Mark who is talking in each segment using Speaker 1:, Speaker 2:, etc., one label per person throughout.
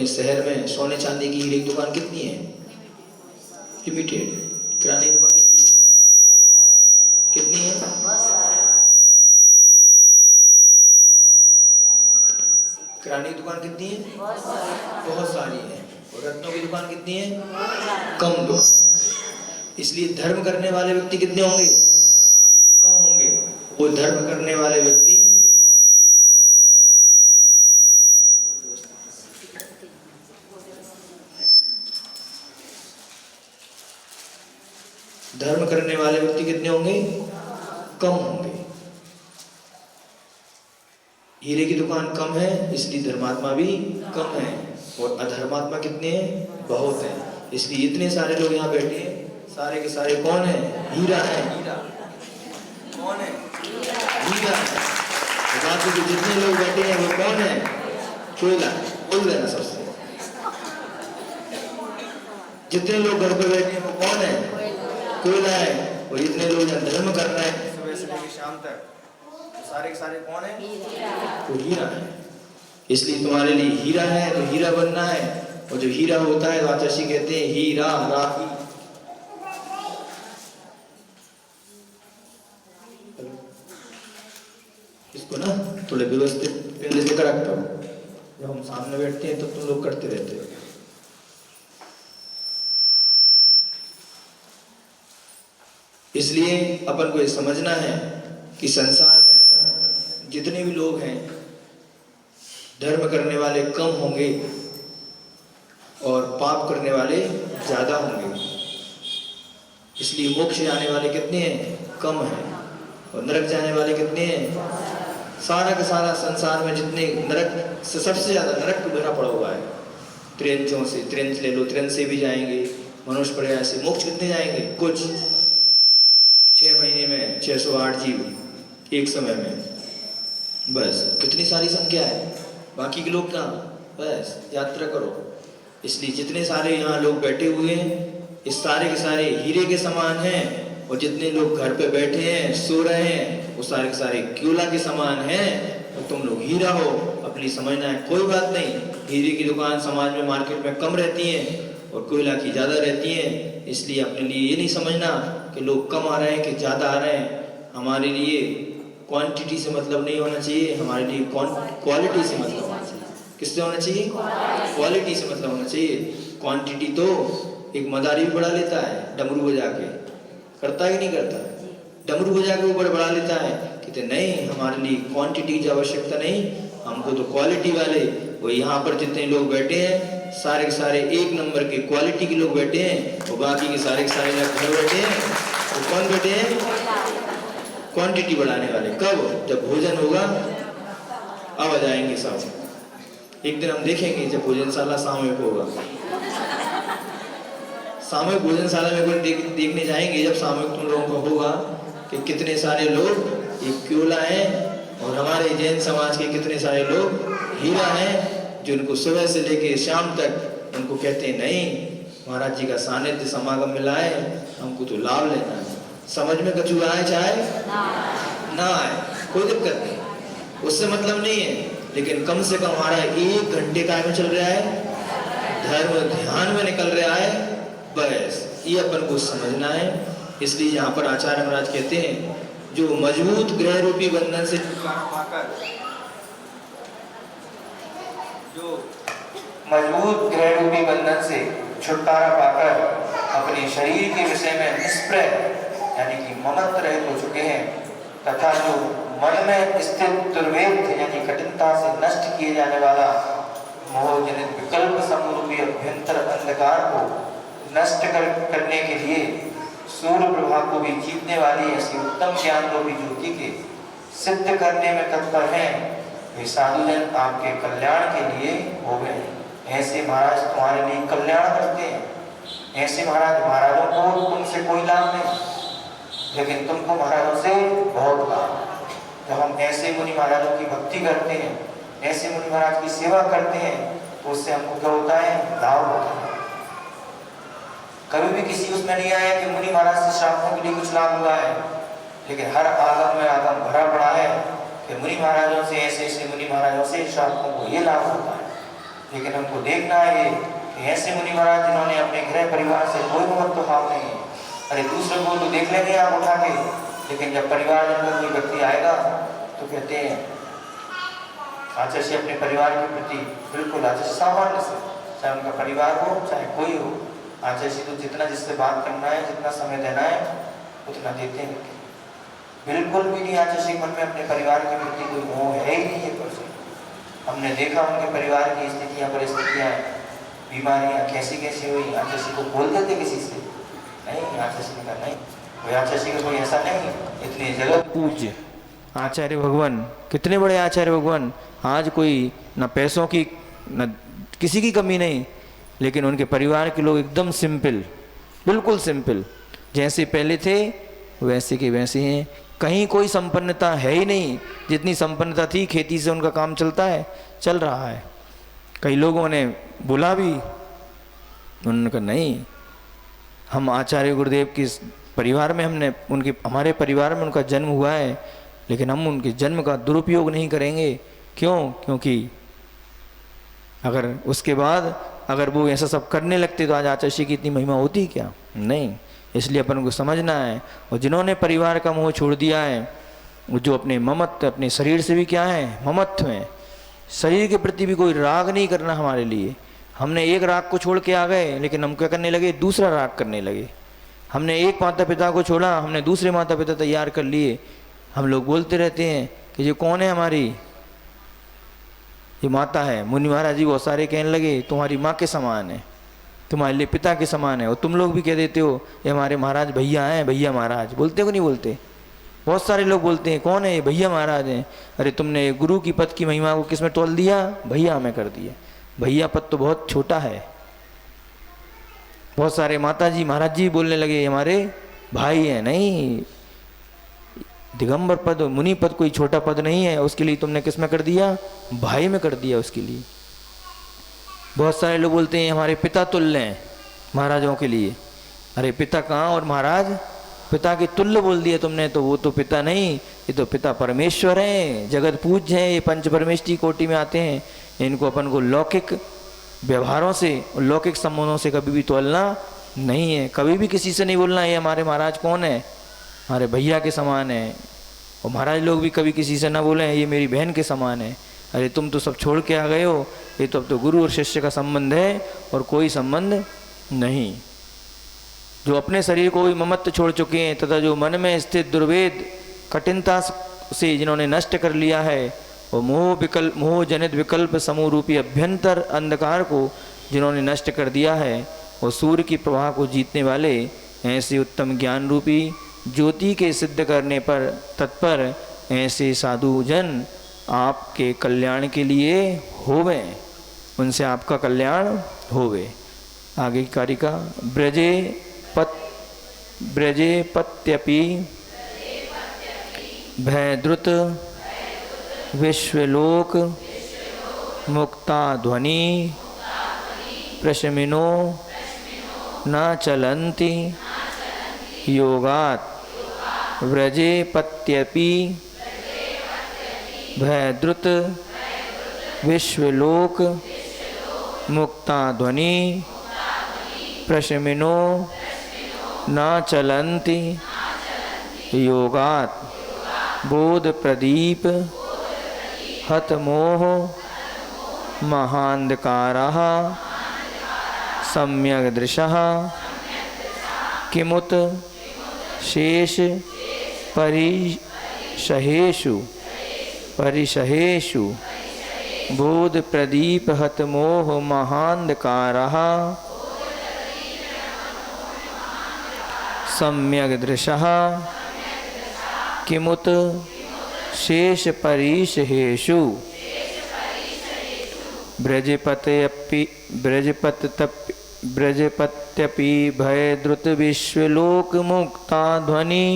Speaker 1: अपने शहर में सोने चांदी की हीरे की दुकान कितनी है? लिमिटेड। किराने की दुकान कितनी है? किराने की दुकान कितनी है? बहुत सारी है। और रत्नों की दुकान कितनी है? कम लोग। इसलिए धर्म करने वाले व्यक्ति कितने होंगे? कम होंगे। वो धर्म करने वाले व्यक्ति कितने होंगे? कम होंगे। हीरे की दुकान कम है, इसलिए धर्मात्मा भी कम है। और अधर्मात्मा कितने हैं? बहुत हैं। इसलिए इतने सारे लोग यहाँ बैठे हैं, सारे के सारे कौन है? हीरा है। हीरा कौन है? हीरा है। बाकी के जितने लोग बैठे हैं वो कौन है? कोयला। बोल देना सबसे। जितने लोग घर पे बैठे हैं वो कौन है? कोयला है। और इतने लोग यहाँ धर्म कर रहे हैं सुबह से लेकर शाम तक, सारे के सारे कौन है? वो हीरा है। इसलिए तुम्हारे लिए हीरा है तो हीरा बनना है। और जो हीरा होता है वाचसी कहते हैं हीरा राही। इसको ना थोड़े व्यवस्थित पहले से रखता हूँ। जब हम सामने बैठते हैं तो तुम लोग करते रहते हो। इसलिए अपन को ये समझना है कि संसार में जितने भी लोग हैं धर्म करने वाले कम होंगे और पाप करने वाले ज्यादा होंगे। इसलिए मोक्ष जाने वाले कितने हैं? कम हैं। और नरक जाने वाले कितने हैं? सारा का सारा संसार में जितने नरक से सबसे ज्यादा नरक को भरा पड़ा हुआ है। त्रियंचों से, त्रियंच ले लो, त्रियंच से भी जाएंगे, मनुष्य पर्याय से। मोक्ष कितने जाएंगे? कुछ 6 महीने में 608 जीव एक समय में, बस। कितनी सारी संख्या है। बाकी के लोग कहाँ? बस यात्रा करो। इसलिए जितने सारे यहाँ लोग बैठे हुए हैं इस सारे के सारे हीरे के समान हैं। और जितने लोग घर पे बैठे हैं, सो रहे हैं, वो सारे के सारे कोयला के समान हैं। और तुम लोग हीरा हो। अपनी समझना है कोई बात नहीं। हीरे की दुकान समाज में, मार्केट में कम रहती है और कोयला की ज्यादा रहती है। इसलिए अपने लिए ये नहीं समझना कि लोग कम आ रहे हैं कि ज्यादा आ रहे हैं। हमारे लिए क्वांटिटी से मतलब नहीं होना चाहिए, हमारे लिए क्वालिटी से मतलब होना चाहिए। किससे होना चाहिए? क्वालिटी से मतलब होना चाहिए। क्वांटिटी तो एक मदारी भी बढ़ा लेता है, डमरू बजा के। करता है कि नहीं करता? डमरू बजा के ऊपर बढ़ा लेता है। कहते नहीं, हमारे लिए क्वांटिटी की आवश्यकता नहीं, हमको तो क्वालिटी वाले। वो यहाँ पर जितने लोग बैठे हैं सारे के सारे एक नंबर के क्वालिटी के लोग बैठे हैं। और बाकी के सारे लोग घर बैठे हैं। वो कौन बैठे हैं? क्वांटिटी बढ़ाने वाले। कब? जब भोजन होगा अब आ जाएंगे सब। एक दिन हम देखेंगे जब भोजनशाला सामूहिक होगा। सामूहिक भोजनशाला में कोई देखने जाएंगे जब सामूहिक तुम लोगों का होगा कि कितने सारे लोग एक कोयला हैं और हमारे जैन समाज के कितने सारे लोग हीरा हैं, जो उनको सुबह से लेके शाम तक उनको कहते हैं नहीं, महाराज जी का सानिध्य समागम मिला है, हमको तो लाभ लेना है। समझ में कचू आए चाहे ना आए, कोई दिक्कत नहीं, उससे मतलब नहीं है। लेकिन कम से कम हमारा 1 घंटे का में चल रहा है, धर्म ध्यान में निकल रहा है, बस ये अपन को समझना है। इसलिए यहाँ पर आचार्य महाराज कहते हैं जो मजबूत ग्रह रूपी बंधन से छुटकारा पाकर, जो मजबूत ग्रह रूपी बंधन से छुटकारा पाकर अपने शरीर के विषय में निष्प्रय यानी कि ममत्व रहित हो चुके हैं, तथा जो मन में स्थित दुर्वेद यानी कठिनता से नष्ट किए जाने वाला मोहजनित विकल्प समरूपी अभ्यंतर अंधकार को नष्ट करने के लिए सूर्य प्रभा को भी जीतने वाली ऐसी उत्तम ज्ञान रूपी ज्योति के सिद्ध करने में तत्पर हैं, वे साधुजन आपके कल्याण के लिए हो गए। ऐसे महाराज तुम्हारे लिए कल्याण करते हैं। ऐसे महाराजों को तुमसे कोई लाभ नहीं, लेकिन तुमको महाराजों से बहुत लाभ। जब हम ऐसे मुनि महाराजों की भक्ति करते हैं, ऐसे मुनि महाराज की सेवा करते हैं, तो उससे हमको क्या होता है? लाभ होता है। कभी भी किसी उसमें नहीं आया कि मुनि महाराज से श्रावकों के लिए कुछ लाभ हुआ है, लेकिन हर आगम में आगम भरा पड़ा है कि मुनि महाराजों से, ऐसे ऐसे मुनि महाराजों से श्रावकों को ये लाभ होता है।
Speaker 2: लेकिन हमको देखना है कि ऐसे मुनि महाराज जिन्होंने अपने गृह परिवार से कोई महत्व भाव नहीं है। अरे दूसरे को तो देख लेंगे आप उठा के, लेकिन जब परिवार जनकर कोई व्यक्ति आएगा तो कहते हैं आचार्य से अपने परिवार के प्रति बिल्कुल आचार्य सामान्य से, चाहे उनका परिवार हो चाहे कोई हो, आचार्य से तो जितना जिससे बात करना है, जितना समय देना है उतना देते हैं। बिल्कुल भी नहीं आचार्य से मन में अपने परिवार के प्रति कोई मोह है ही नहीं है। पर हमने देखा उनके परिवार की स्थितियाँ परिस्थितियाँ बीमारियाँ कैसी कैसी हुई, आचार्य को बोल देते किसी से नहीं, आचार्य का नहीं, कोई आचार्य का कोई ऐसा नहीं। इतनी जगत
Speaker 1: पूज्य आचार्य भगवान, कितने बड़े आचार्य भगवान, आज कोई न पैसों की न किसी की कमी नहीं, लेकिन उनके परिवार के लोग एकदम सिंपल, बिल्कुल सिंपल, जैसे पहले थे वैसे के वैसे हैं। कहीं कोई संपन्नता है ही नहीं, जितनी संपन्नता थी खेती से उनका काम चलता है, चल रहा है। कई लोगों ने बोला भी, उन्होंने कहा नहीं, हम आचार्य गुरुदेव के परिवार में हमारे परिवार में उनका जन्म हुआ है, लेकिन हम उनके जन्म का दुरुपयोग नहीं करेंगे। क्यों? क्योंकि अगर उसके बाद अगर वो ऐसा सब करने लगते तो आज आचार्य की इतनी महिमा होती क्या? नहीं। इसलिए अपन को समझना है, और जिन्होंने परिवार का मोह छोड़ दिया है, वो जो अपने ममत्व, अपने शरीर से भी क्या है, ममत्व है, शरीर के प्रति भी कोई राग नहीं करना हमारे लिए। हमने एक राग को छोड़ के आ गए, लेकिन हम क्या करने लगे, दूसरा राग करने लगे। हमने एक माता पिता को छोड़ा, हमने दूसरे माता पिता तैयार कर लिए। हम लोग बोलते रहते हैं कि ये कौन है, हमारी ये माता है। मुनि महाराज जी बहुत सारे कहने लगे तुम्हारी माँ के समान है, तुम्हारे लिए पिता के समान है। और तुम लोग भी कह देते हो ये हमारे महाराज भैया हैं, भैया महाराज। बोलते हो कि नहीं बोलते? बहुत सारे लोग बोलते हैं कौन है ये, भैया महाराज हैं। अरे तुमने गुरु की पद की महिमा को किस में तोल दिया? भैया में कर दिया। भैया पद तो बहुत छोटा है। बहुत सारे माता जी महाराज जी बोलने लगे हमारे भाई हैं। नहीं, दिगंबर पद मुनि पद कोई छोटा पद नहीं है। उसके लिए तुमने किस में कर दिया? भाई में कर दिया उसके लिए। बहुत सारे लोग बोलते हैं हमारे पिता तुल्य हैं महाराजों के लिए। अरे पिता कहाँ और महाराज? पिता के तुल्य बोल दिया तुमने, तो वो तो पिता नहीं, ये तो पिता परमेश्वर हैं, जगत पूज्य हैं, ये पंच परमेष्ठी कोटि में आते हैं। इनको अपन को लौकिक व्यवहारों से, लौकिक संबंधों से कभी भी तोलना नहीं है। कभी भी किसी से नहीं बोलना ये हमारे महाराज कौन है, हमारे भैया के समान है। और महाराज लोग भी कभी किसी से ना बोले ये मेरी बहन के समान है। अरे तुम तो सब छोड़ के आ गए हो, ये तो अब तो गुरु और शिष्य का संबंध है और कोई संबंध नहीं। जो अपने शरीर को भी ममत्व छोड़ चुके हैं तथा जो मन में स्थित दुर्वेद कठिनता से जिन्होंने नष्ट कर लिया है, और मोह जनित विकल्प समूह रूपी अभ्यंतर अंधकार को जिन्होंने नष्ट कर दिया है, और सूर्य की प्रवाह को जीतने वाले ऐसे उत्तम ज्ञान रूपी ज्योति के सिद्ध करने पर तत्पर ऐसे साधु जन आपके कल्याण के लिए होवे, उनसे आपका कल्याण होवे। आगे की कारिका ब्रजे पत्यपि भयद्रुत विश्वलोक मुक्ता ध्वनि प्रशमिनो न चलन्ति योगात् व्रजे पत्यपि भयद्रुत विश्वलोक मुक्ता ध्वनि प्रशमिनो न चलन्ति योगात् बोध प्रदीप हतमोह महान्धकारः सम्यग् दृशः किमुत शेष परिशहेषु बोध प्रदीप हतमोह महान्धकारः सम्यग् दृशः किमुत शेष परिशहेषु ब्रजपत्यपि भयद्रुत विश्वलोक मुक्ता ध्वनि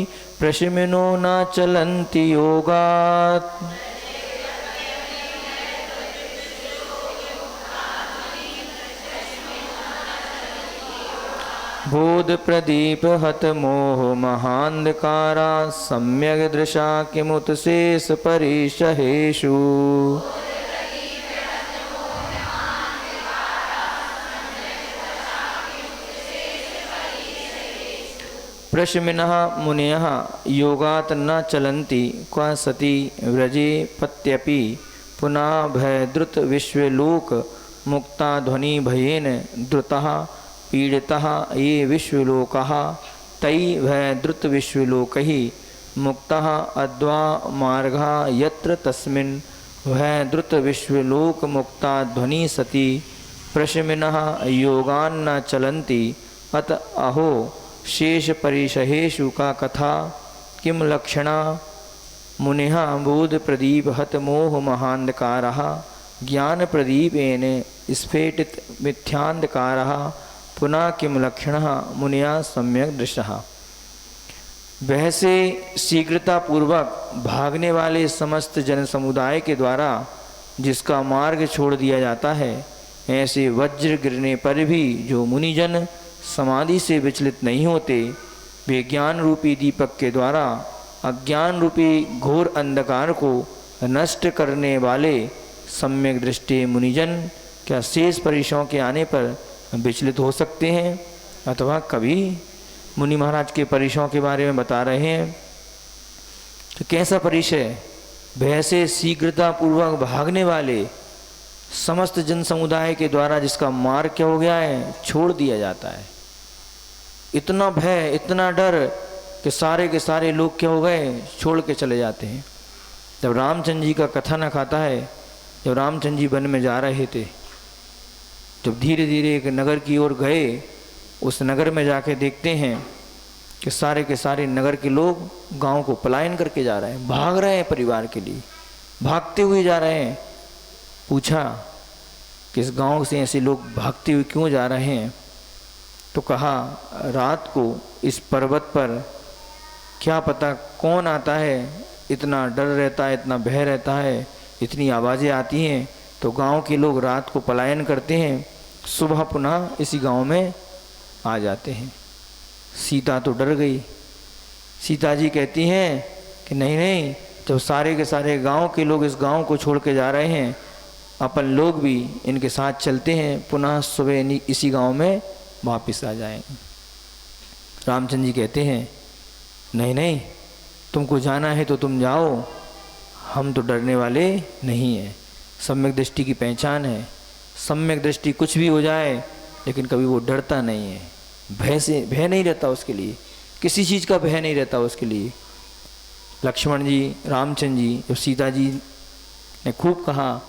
Speaker 1: प्रशमिनो न चलन्ति योगात् बोध प्रदीप हत मोह महान्धकारा सम्यग् दृशा किमुत शेष परिशहेषु प्रशमिनः मुनयः योगात् न चलन्ति क्व सति व्रजे पत्यपि पुनः भयद्रुत विश्वलोक मुक्ता ध्वनि भयेन द्रुतः पीडितः ये विश्वलोकः तै भयद्रुत विश्वलोकैः मुक्तः अद्वा मार्गः यत्र तस्मिन् भयद्रुत विश्वलोक मुक्ता ध्वनि सति प्रशमिनः योगान्न चलन्ति अत अहो शेष परिशहेषु का कथा किम लक्षणा मुनिः बोध प्रदीप हत मोह महांधकारः ज्ञान प्रदीपेन स्फेटित मिथ्यान्धकारः पुनः किम लक्षणः मुनिया सम्यक दृष्टः। वह से शीघ्रतापूर्वक भागने वाले समस्त जन समुदाय के द्वारा जिसका मार्ग छोड़ दिया जाता है, ऐसे वज्र गिरने पर भी जो मुनिजन समाधि से विचलित नहीं होते, वे ज्ञान रूपी दीपक के द्वारा अज्ञान रूपी घोर अंधकार को नष्ट करने वाले सम्यक दृष्टि मुनिजन क्या शेष परीक्षाओं के आने पर विचलित हो सकते हैं? अथवा कभी मुनि महाराज के परीक्षाओं के बारे में बता रहे हैं तो कैसा परिचय? भय से शीघ्रतापूर्वक भागने वाले समस्त जन समुदाय के द्वारा जिसका मार्ग क्या हो गया है, छोड़ दिया जाता है। इतना भय, इतना डर कि सारे के सारे लोग क्या हो गए, छोड़ के चले जाते हैं। जब रामचंद्र जी का कथानक आता है, जब रामचंद्र जी वन में जा रहे थे, जब धीरे धीरे एक नगर की ओर गए, उस नगर में जाके देखते हैं कि सारे के सारे नगर के लोग गांव को पलायन करके जा रहे हैं, भाग रहे हैं परिवार के लिए, भागते हुए जा रहे हैं। पूछा कि इस गांव से ऐसे लोग भागते हुए क्यों जा रहे हैं? तो कहा रात को इस पर्वत पर क्या पता कौन आता है, इतना डर रहता है, इतना भय रहता है, इतनी आवाज़ें आती हैं, तो गांव के लोग रात को पलायन करते हैं, सुबह पुनः इसी गांव में आ जाते हैं। सीता तो डर गई। सीता जी कहती हैं कि नहीं नहीं, जब सारे के सारे गांव के लोग इस गांव को छोड़ के जा रहे हैं, अपन लोग भी इनके साथ चलते हैं, पुनः सुबह इसी गांव में वापस आ जाएंगे। रामचंद्र जी कहते हैं नहीं नहीं, तुमको जाना है तो तुम जाओ, हम तो डरने वाले नहीं हैं। सम्यक दृष्टि की पहचान है। सम्यक दृष्टि कुछ भी हो जाए लेकिन कभी वो डरता नहीं है, भय नहीं रहता उसके लिए, किसी चीज़ का भय नहीं रहता उसके लिए। लक्ष्मण जी, रामचंद्र जी, जब सीता जी ने खूब कहा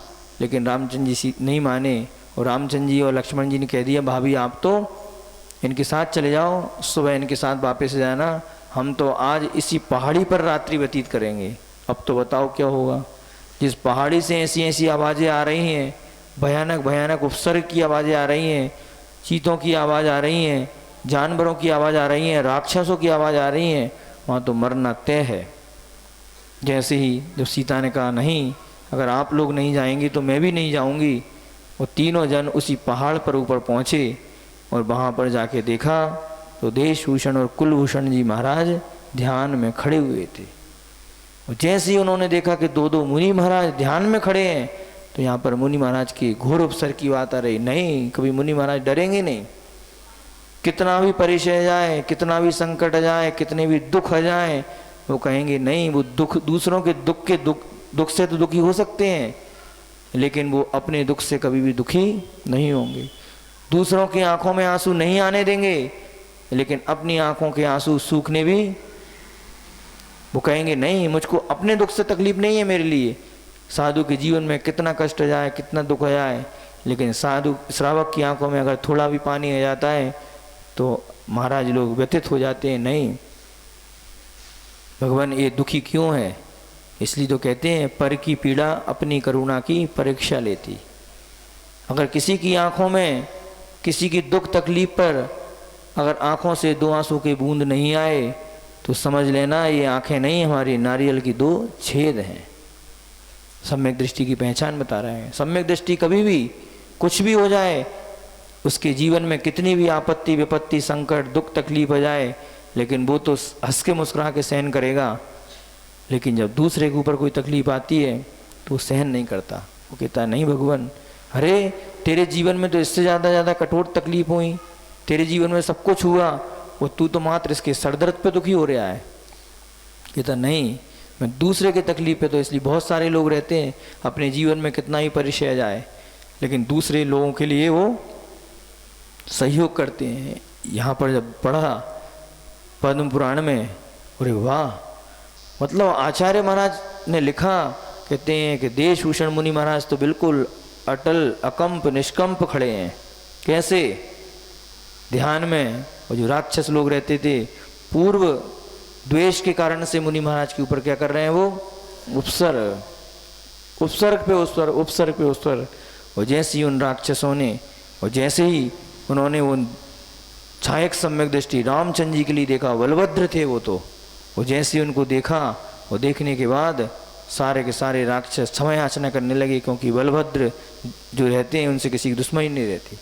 Speaker 1: लेकिन रामचंद्र जी नहीं माने, और रामचंद्र जी और लक्ष्मण जी ने कह दिया भाभी आप तो इनके साथ चले जाओ, सुबह इनके साथ वापस जाना, हम तो आज इसी पहाड़ी पर रात्रि व्यतीत करेंगे। अब तो बताओ क्या होगा। जिस पहाड़ी से ऐसी ऐसी आवाज़ें आ रही हैं, भयानक भयानक उपसर्ग की आवाज़ें आ रही हैं, चीतों की आवाज़ आ रही हैं, जानवरों की आवाज़ आ रही हैं, राक्षसों की आवाज़ आ रही हैं, वहाँ तो मरना तय है। जैसे ही जब सीता ने कहा नहीं, अगर आप लोग नहीं जाएंगे तो मैं भी नहीं जाऊंगी, वो तीनों जन उसी पहाड़ पर ऊपर पहुँचे और वहाँ पर जाके देखा तो देशभूषण और कुलभूषण जी महाराज ध्यान में खड़े हुए थे। और जैसे ही उन्होंने देखा कि दो दो मुनि महाराज ध्यान में खड़े हैं, तो यहाँ पर मुनि महाराज की घोर उपसर की बात आ रही। नहीं, कभी मुनि महाराज डरेंगे नहीं। कितना भी परिचय जाए, कितना भी संकट आ जाए, कितने भी दुख आ जाए, वो कहेंगे नहीं, वो दुख दूसरों के दुख से तो दुखी हो सकते हैं, लेकिन वो अपने दुख से कभी भी दुखी नहीं होंगे। दूसरों की आंखों में आंसू नहीं आने देंगे, लेकिन अपनी आंखों के आंसू सूखने भी वो कहेंगे नहीं, मुझको अपने दुख से तकलीफ नहीं है मेरे लिए। साधु के जीवन में कितना कष्ट आ जाए, कितना दुख आ जाए, लेकिन साधु श्रावक की आंखों में अगर थोड़ा भी पानी आ जाता है तो महाराज लोग व्यथित हो जाते हैं। नहीं, भगवान ये दुखी क्यों है? इसलिए तो कहते हैं पर की पीड़ा अपनी करुणा की परीक्षा लेती। अगर किसी की आंखों में किसी की दुख तकलीफ पर अगर आंखों से दो आंसू के बूंद नहीं आए तो समझ लेना ये आंखें नहीं, हमारी नारियल की दो छेद हैं। सम्यक दृष्टि की पहचान बता रहे हैं। सम्यक दृष्टि कभी भी कुछ भी हो जाए, उसके जीवन में कितनी भी आपत्ति विपत्ति संकट दुख तकलीफ हो जाए, लेकिन वो तो हंस के मुस्कुरा के सहन करेगा। लेकिन जब दूसरे के ऊपर कोई तकलीफ आती है तो वो सहन नहीं करता। वो कहता नहीं भगवान, अरे तेरे जीवन में तो इससे ज़्यादा कठोर तकलीफ हुई, तेरे जीवन में सब कुछ हुआ, वो तू तो मात्र इसके सरदर्द पे दुखी हो रहा है। कहता नहीं, मैं दूसरे के तकलीफ पे, तो इसलिए बहुत सारे लोग रहते हैं अपने जीवन में कितना ही परिचय जाए लेकिन दूसरे लोगों के लिए वो सहयोग करते हैं। यहाँ पर जब पढ़ा पद्म पुराण में, अरे वाह, मतलब आचार्य महाराज ने लिखा, कहते हैं कि देशभूषण मुनि महाराज तो बिल्कुल अटल अकंप निष्कंप खड़े हैं। कैसे? ध्यान में। और जो राक्षस लोग रहते थे पूर्व द्वेष के कारण से मुनि महाराज के ऊपर क्या कर रहे हैं, वो उपसर्ग पे उपसर्ग। और जैसे ही उन राक्षसों ने, और जैसे ही उन्होंने वो छायक सम्यक दृष्टि रामचंद्र जी के लिए देखा, बलभद्र थे वो तो, वो जैसे ही उनको देखा, और देखने के बाद सारे के सारे राक्षस क्षमा याचना करने लगे, क्योंकि बलभद्र जो रहते हैं उनसे किसी की दुश्मनी नहीं रहती।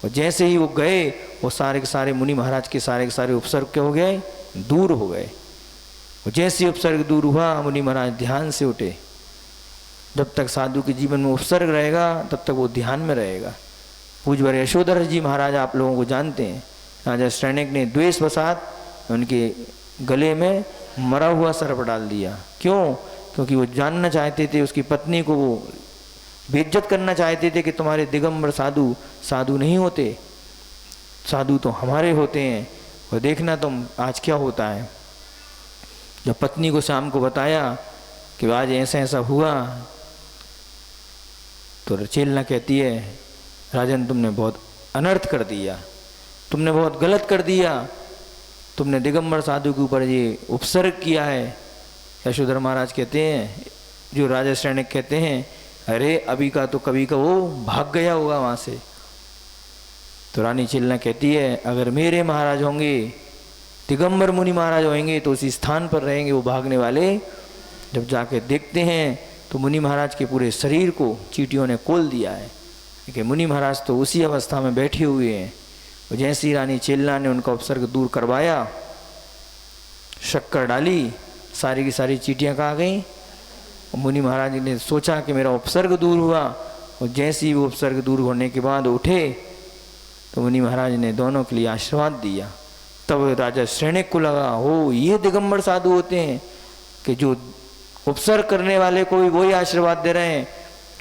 Speaker 1: और जैसे ही वो गए, वो सारे के सारे मुनि महाराज के सारे उपसर्ग क्या हो गए, दूर हो गए। और जैसे ही उपसर्ग दूर हुआ, मुनि महाराज ध्यान से उठे। जब तक साधु के जीवन में उपसर्ग रहेगा तब तक वो ध्यान में रहेगा। पूज्यवर यशोधर जी महाराज आप लोगों को जानते हैं, राजा श्रेणिक ने द्वेष वसात उनके गले में मरा हुआ सर्प डाल दिया। क्यों? क्योंकि वो जानना चाहते थे, उसकी पत्नी को वो बेइज्जत करना चाहते थे कि तुम्हारे दिगंबर साधु साधु नहीं होते, साधु तो हमारे होते हैं। और देखना तुम आज क्या होता है। जब पत्नी को शाम को बताया कि आज ऐसा ऐसा हुआ, तो चेलना कहती है, राजन तुमने बहुत अनर्थ कर दिया, तुमने बहुत गलत कर दिया, तुमने दिगंबर साधु के ऊपर ये उपसर्ग किया है। यशोधर महाराज कहते हैं, जो राजा श्रेणिक कहते हैं, अरे अभी का तो कभी का वो भाग गया होगा वहाँ से। तो रानी चिलना कहती है, अगर मेरे महाराज होंगे, दिगंबर मुनि महाराज होंगे, तो उसी स्थान पर रहेंगे वो भागने वाले। जब जाके देखते हैं तो मुनि महाराज के पूरे शरीर को चींटियों ने खोल दिया है, क्योंकि मुनि महाराज तो उसी अवस्था में बैठे हुए हैं। और जैसे ही रानी चेलना ने उनका उपसर्ग दूर करवाया, शक्कर डाली, सारी की सारी चींटियाँ कहाँ गईं। मुनि महाराज ने सोचा कि मेरा उपसर्ग दूर हुआ, और जैसे ही वो उपसर्ग दूर होने के बाद उठे, तो मुनि महाराज ने दोनों के लिए आशीर्वाद दिया। तब राजा श्रेणिक को लगा, हो ये दिगंबर साधु होते हैं कि जो उपसर्ग करने वाले को भी वही आशीर्वाद दे रहे हैं,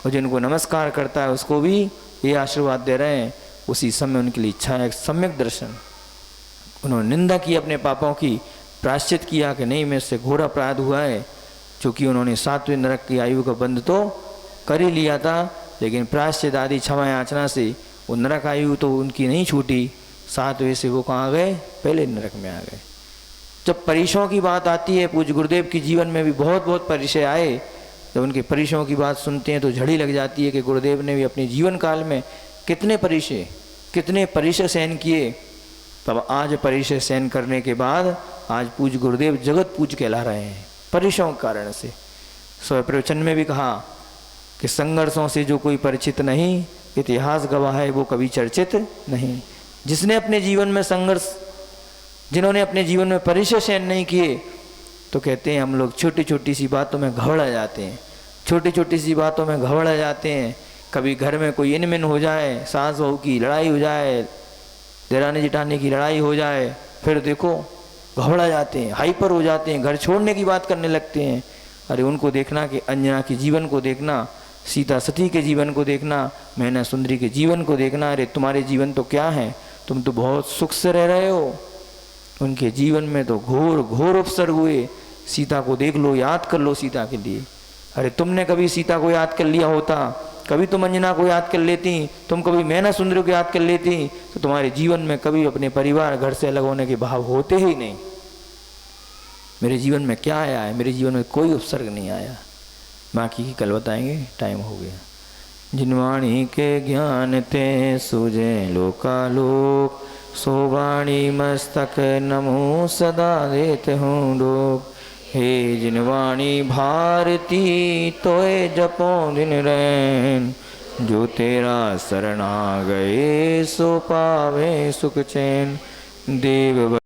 Speaker 1: और जिनको नमस्कार करता है उसको भी ये आशीर्वाद दे रहे हैं। उसी समय उनके लिए इच्छा है सम्यक दर्शन। उन्होंने निंदा की अपने पापों की, प्रायश्चित किया कि नहीं मेरे घोर अपराध हुआ है, चूँकि उन्होंने 7वें नरक की आयु का बंध तो कर ही लिया था, लेकिन प्रायश्चित आदि क्षमा याचना से वो नरक आयु तो उनकी नहीं छूटी। 7वें से वो कहाँ गए, पहले नरक में आ गए। जब परिचयों की बात आती है, पूज्य गुरुदेव के जीवन में भी बहुत परिचय आए। जब उनके परिचयों की बात सुनते हैं तो झड़ी लग जाती है कि गुरुदेव ने भी अपने जीवन काल में कितने परिचय सहन किए। तब आज परिचय सहन करने के बाद आज पूज्य गुरुदेव जगत पूज्य कहला रहे हैं परिचयों के कारण से। स्व प्रवचन में भी कहा कि संघर्षों से जो कोई परिचित नहीं, इतिहास गवाह है वो कभी चर्चित नहीं। जिसने अपने जीवन में संघर्ष, जिन्होंने अपने जीवन में परिचय सहन नहीं किए, तो कहते हैं हम लोग छोटी छोटी सी बातों में घबरा जाते हैं, छोटी छोटी सी बातों में घबरा जाते हैं। कभी घर में कोई इनमिन हो जाए, सास बहू की लड़ाई हो जाए, देरानी जिठानी की लड़ाई हो जाए, फिर देखो घबरा जाते हैं, हाइपर हो जाते हैं, घर छोड़ने की बात करने लगते हैं। अरे उनको देखना कि अंजना के जीवन को देखना, सीता सती के जीवन को देखना, मैना सुंदरी के जीवन को देखना। अरे तुम्हारे जीवन तो क्या है, तुम तो बहुत सुख से रह रहे हो, उनके जीवन में तो घोर उपसर्ग हुए। सीता को देख लो, याद कर लो सीता के लिए। अरे तुमने कभी सीता को याद कर लिया होता, कभी तुम अंजना को याद कर लेती, तुम कभी मैना सुंदरी को याद कर लेती, तो तुम्हारे जीवन में कभी अपने परिवार घर से अलग होने के भाव होते ही नहीं। मेरे जीवन में क्या आया है, मेरे जीवन में कोई उपसर्ग नहीं आया। बाकी की कल बताएंगे, टाइम हो गया। जिनवाणी के ज्ञान ते सूझे लोकालोक, सोवाणी मस्तक नमो सदा देते हूँ लोक। हे जिनवाणी भारती तोए जपो दिन रैन, जो तेरा शरण आ गए सो पावे सुख चैन। देव